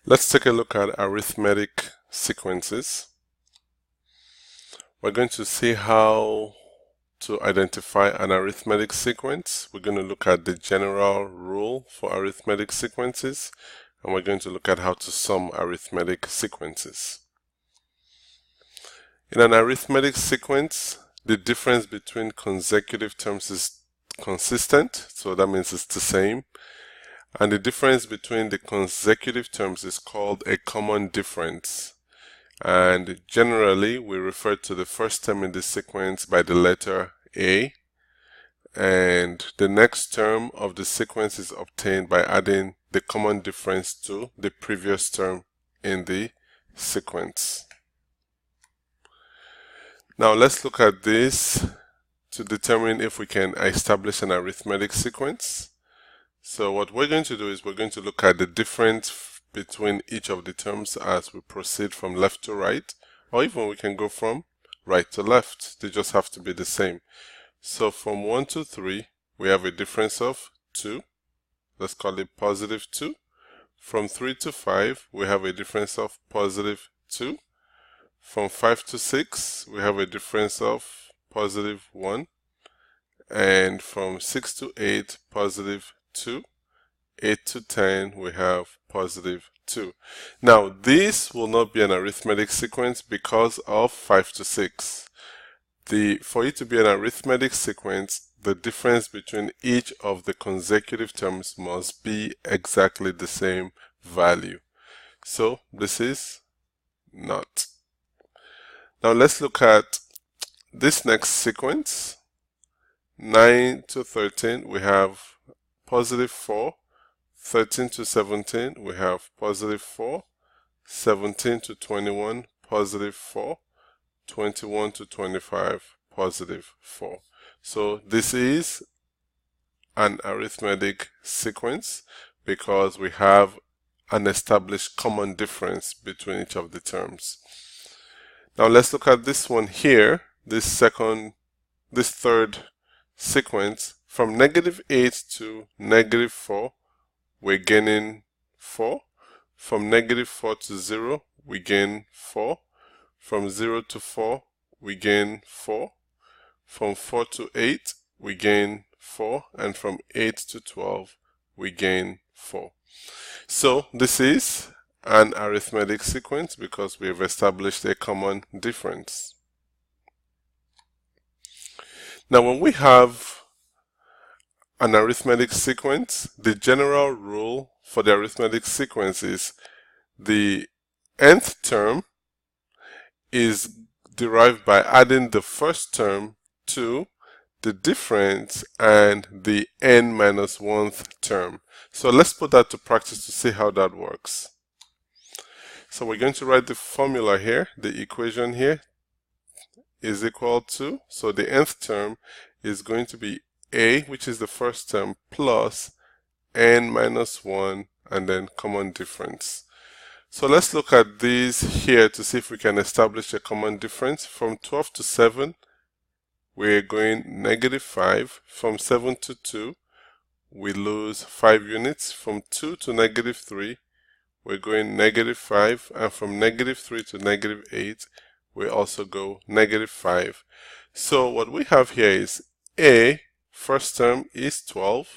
Let's take a look at arithmetic sequences. We're going to see how to identify an arithmetic sequence. We're going to look at the general rule for arithmetic sequences, and we're going to look at how to sum arithmetic sequences. In an arithmetic sequence, the difference between consecutive terms is consistent, so that means it's the same. And the difference between the consecutive terms is called a common difference. And generally, we refer to the first term in the sequence by the letter A. And the next term of the sequence is obtained by adding the common difference to the previous term in the sequence. Now let's look at this to determine if we can establish an arithmetic sequence. So what we're going to do is we're going to look at the difference between each of the terms as we proceed from left to right, or even we can go from right to left. They just have to be the same. So from 1 to 3, we have a difference of 2. Let's call it positive 2. From 3 to 5, we have a difference of positive 2. From 5 to 6, we have a difference of positive 1. And from 6 to 8, positive 2. 8 to 10, we have positive 2. Now, this will not be an arithmetic sequence because of 5 to 6. For it to be an arithmetic sequence, the difference between each of the consecutive terms must be exactly the same value. So, this is not. Now, let's look at this next sequence. 9 to 13, we have positive 4. 13 to 17, we have positive 4. 17 to 21, positive 4. 21 to 25, positive 4. So this is an arithmetic sequence because we have an established common difference between each of the terms. Now let's look at this one here, this third sequence. From negative 8 to negative 4, we're gaining 4. From negative 4 to 0, we gain 4. From 0 to 4, we gain 4. From 4 to 8, we gain 4. And from 8 to 12, we gain 4. So this is an arithmetic sequence because we have established a common difference. Now when we have an arithmetic sequence, the general rule for the arithmetic sequence is the nth term is derived by adding the first term to the difference and the n minus 1th term. So let's put that to practice to see how that works. So we're going to write the formula here, the equation here is equal to, so the nth term is going to be a, which is the first term, plus n minus 1 and then common difference. So let's look at these here to see if we can establish a common difference. From 12 to 7, we're going negative 5. From 7 to 2, we lose 5 units. From 2 to negative 3, we're going negative 5. And from negative 3 to negative 8, we also go negative 5. So what we have here is a, first term is 12.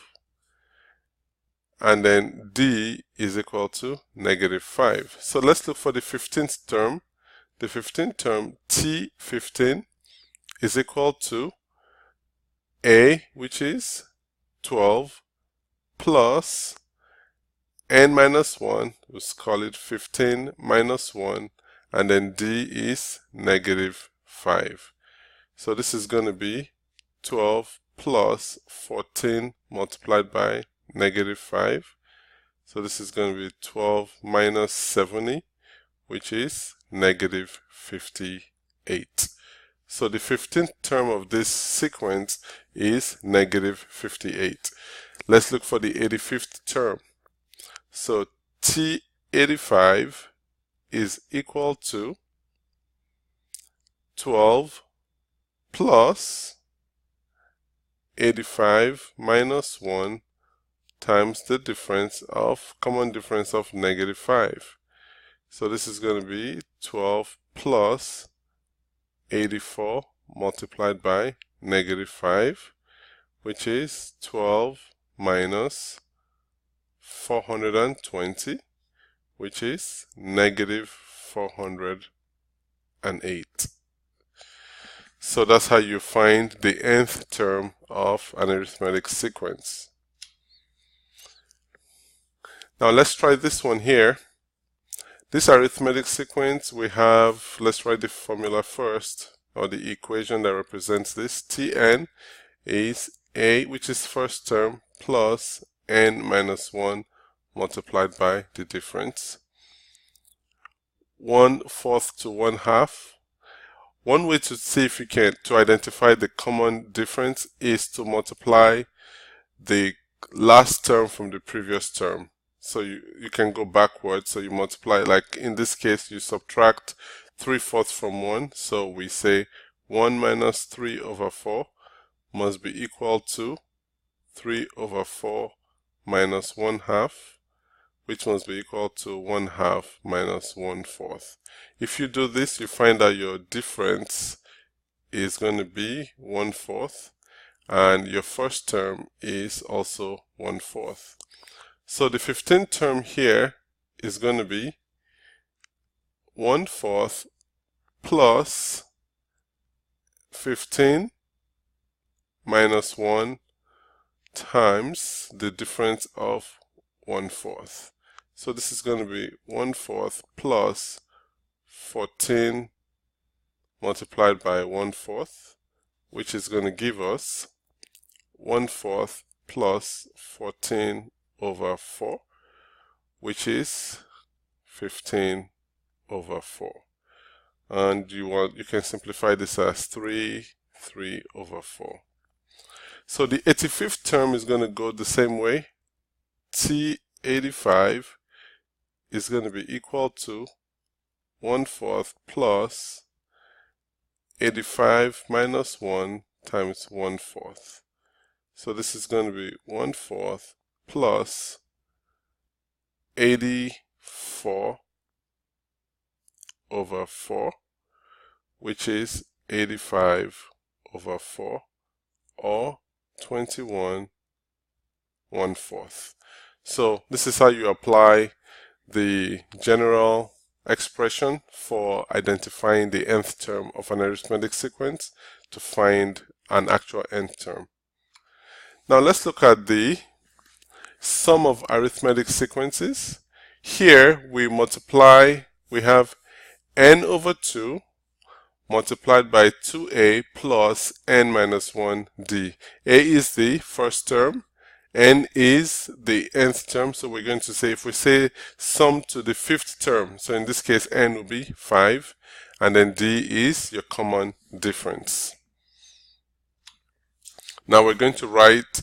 And then d is equal to negative 5. So let's look for the 15th term. The 15th term, t15, is equal to a, which is 12, plus n minus 1, let's call it 15 minus 1, and then d is negative 5. So this is going to be 12 plus 14 multiplied by negative 5. So this is going to be 12 minus 70, which is negative 58. So the 15th term of this sequence is negative 58. Let's look for the 85th term. So T85 is equal to 12 plus 85 minus 1 times the difference of common difference of negative 5. So this is going to be 12 plus 84 multiplied by negative 5, which is 12 minus 420, which is negative 408. So that's how you find the nth term of an arithmetic sequence. Now let's try this one here. This arithmetic sequence, we have, let's write the formula first, or the equation that represents this. Tn is a, which is first term, plus n minus 1 multiplied by the difference. 1/4 to 1/2. One way to see if you can, to identify the common difference is to multiply the last term from the previous term. So you can go backwards, so you multiply, like in this case, you subtract 3/4 from 1. So we say 1 minus 3/4 must be equal to 3/4 minus 1/2, which must be equal to 1/2 minus 1/4. If you do this, you find that your difference is going to be 1/4, and your first term is also 1/4. So the 15th term here is going to be 1/4 plus 15 minus 1 times the difference of 1/4. So this is going to be 1/4 plus 14 multiplied by 1/4, which is going to give us 1/4 plus 14/4, which is 15/4. And you can simplify this as 3/4. So the 85th term is going to go the same way. T85 is going to be equal to 1/4 plus 85 minus 1 times 1/4. So this is going to be 1/4 plus 84/4, which is 85/4, or 21/1/4. So this is how you apply the general expression for identifying the nth term of an arithmetic sequence to find an actual nth term. Now let's look at the sum of arithmetic sequences. Here we have n/2 multiplied by 2a plus n minus 1d. A is the first term, n is the nth term, so we're going to say, if we say sum to the 5th term, so in this case n will be 5, and then d is your common difference. Now we're going to write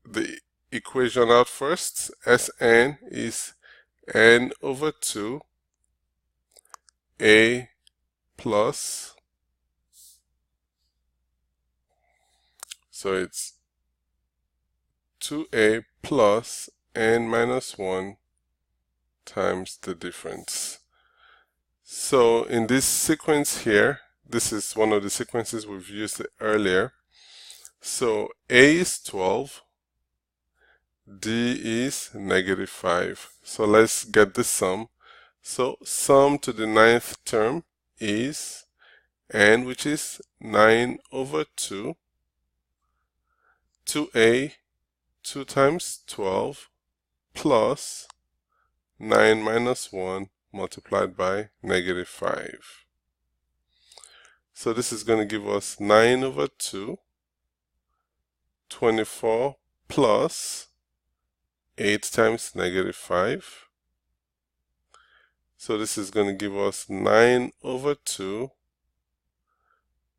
the equation out first. Sn is n/2 a plus, so it's 2a plus n minus 1 times the difference. So in this sequence here, this is one of the sequences we've used earlier. So a is 12, d is negative 5. So let's get the sum. So sum to the 9th term is n, which is 9/2, 2a, 2 times 12, plus 9 minus 1 multiplied by negative 5. So this is going to give us 9/2, 24 plus 8 times negative 5. So this is going to give us 9/2,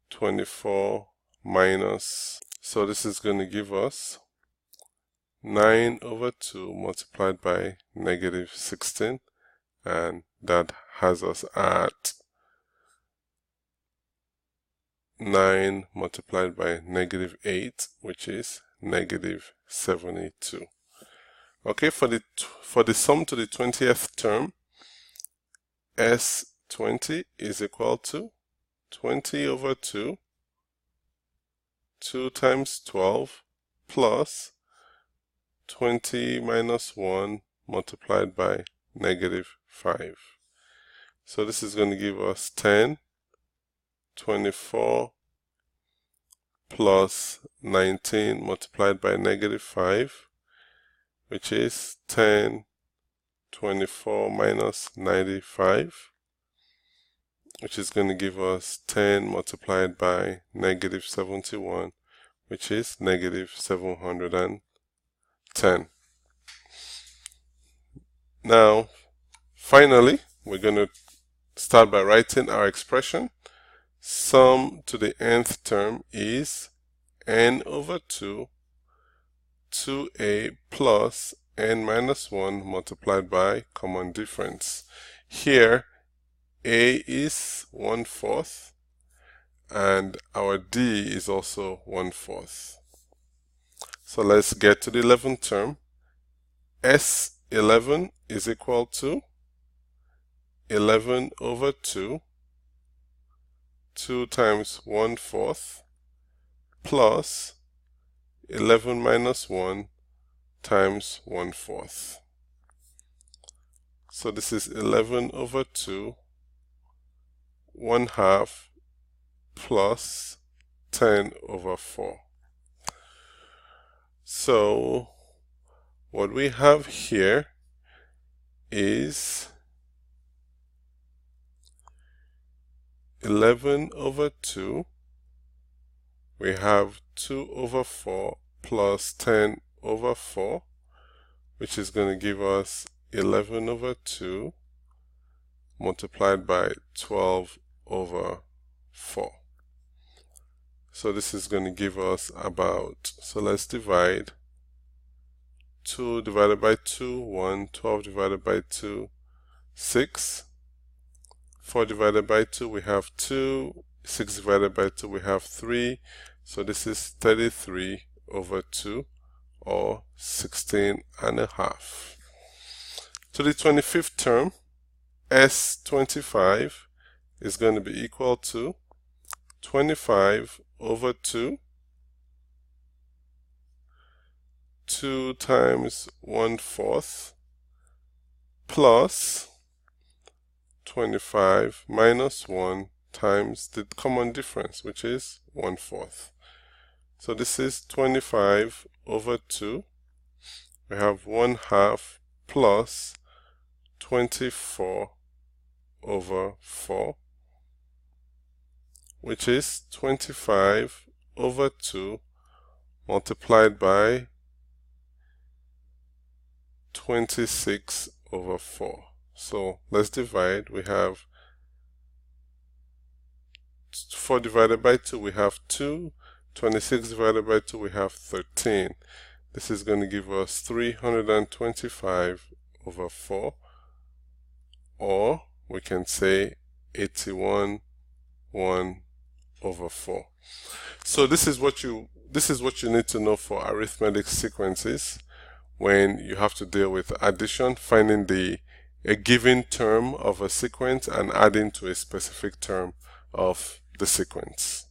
24 minus, so this is going to give us 9/2 multiplied by negative 16, and that has us at 9 multiplied by negative 8, which is negative 72. Okay, for the sum to the 20th term, S20 is equal to 20 over 2, 2 times 12 plus 20 minus 1 multiplied by negative 5. So this is going to give us 10, 24 plus 19 multiplied by negative 5, which is 10, 24 minus 95, which is going to give us 10 multiplied by negative 71, which is negative 710. Now, finally, we're going to start by writing our expression. Sum to the nth term is n over 2, 2a plus n minus 1 multiplied by common difference. Here, a is 1/4 and our d is also 1/4. So let's get to the 11th term. S11 is equal to 11 over 2, 2 times 1/4 plus 11 minus 1 times 1/4. So this is 11 over 2, 1/2 plus 10 over 4. So what we have here is 11 over 2, we have 2 over 4 plus 10 over 4, which is going to give us 11 over 2 multiplied by 12 over 4. So this is going to give us about, so let's divide. 2 divided by 2, 1, 12 divided by 2, 6, 4 divided by 2, we have 2, 6 divided by 2, we have 3, so this is 33 over 2, or 16.5. To the 25th term, S25 is going to be equal to 25 over 2, 2 times 1/4 plus 25 minus 1 times the common difference, which is 1/4. So this is 25 over 2. We have 1/2 plus 24 over 4, which is 25 over 2 multiplied by 26 over 4. So let's divide. We have 4 divided by 2, we have 2. 26 divided by 2, we have 13. This is going to give us 325 over 4, or we can say 81/1 over 4. So this is what you need to know for arithmetic sequences when you have to deal with addition, finding a given term of a sequence and adding to a specific term of the sequence.